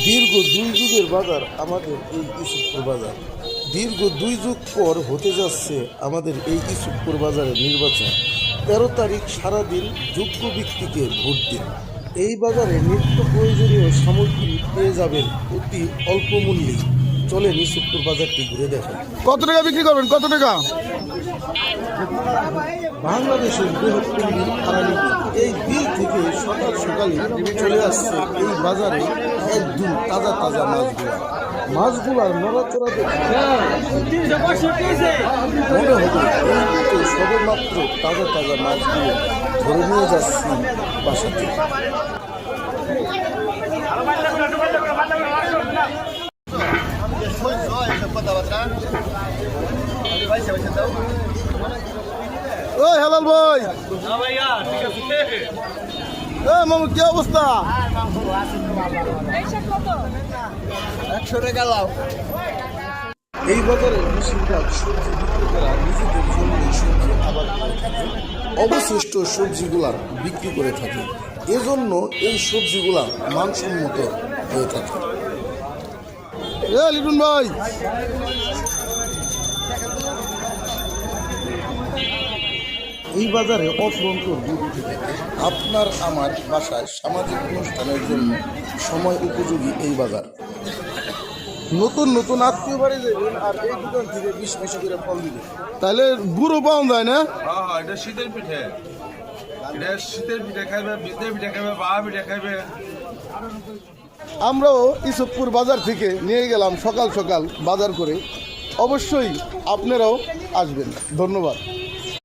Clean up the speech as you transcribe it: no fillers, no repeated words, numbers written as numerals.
দীর্ঘ 2 যুগের বাজার আমাদের এই ইসুফপুর বাজার। দীর্ঘ 2 যুগ পর হতে যাচ্ছে আমাদের এই ইসুফপুর বাজারের নির্বাচন। 13 তারিখ সারাদিন যোগ্য ব্যক্তিকে ভোট দিন। এই বাজারে নিত্য প্রয়োজনীয় সামগ্রী পেয়ে যাবেন অতি অল্প মূল্যে। চলেন ইসুফপুর বাজারটি ঘুরে দেখেন। কত টাকা বিক্রি করবেন? কত টাকা? বাংলাদেশের বৃহত্তম আড়ালি এই বিল থেকে সকাল সকালে চলে আসছে এই বাজারে একদম তাজা তাজা মাছগুলার নড়াচড়া দেখে মনে হবে এই সবেমাত্র তাজা তাজা মাছগুলো ধরে নিয়ে যাচ্ছি বাসা থেকে। ওই হেলাল ভাই, মামু কি অবস্থা? 100 টাকা লাও। এই বাজারে বেশিরভাগ সবজি বিক্রেতারা নিজেদের জন্য সবজি আবাদ করে থাকে, অবশিষ্ট সবজিগুলা বিক্রি করে থাকে। এজন্য এই সবজিগুলা মানসম্মত হয়ে থাকে। লিটন ভাই, এই বাজারে অফুরন্ত দুধ উঠে থাকে। আপনার আমার বাসায় সামাজিক অনুষ্ঠানের জন্য সময় উপযোগী এই বাজার। নতুন নতুন আত্মীয় বাড়ি যাবেন আর এই দোকান থেকে 20 পয়সা করে ফল দিবেন। তাহলে গুঁড়ো পাওয়া যায় না? হ্যাঁ, এটা শীতের পিঠে। এটা শীতের পিঠে খাইবে, বিদ্যে পিঠে খাইবে, বাহা পিঠে খাইবে। আমরাও ইসুফপুর বাজার থেকে নিয়ে গেলাম সকাল সকাল বাজার করে। অবশ্যই আপনারাও আসবেন। ধন্যবাদ।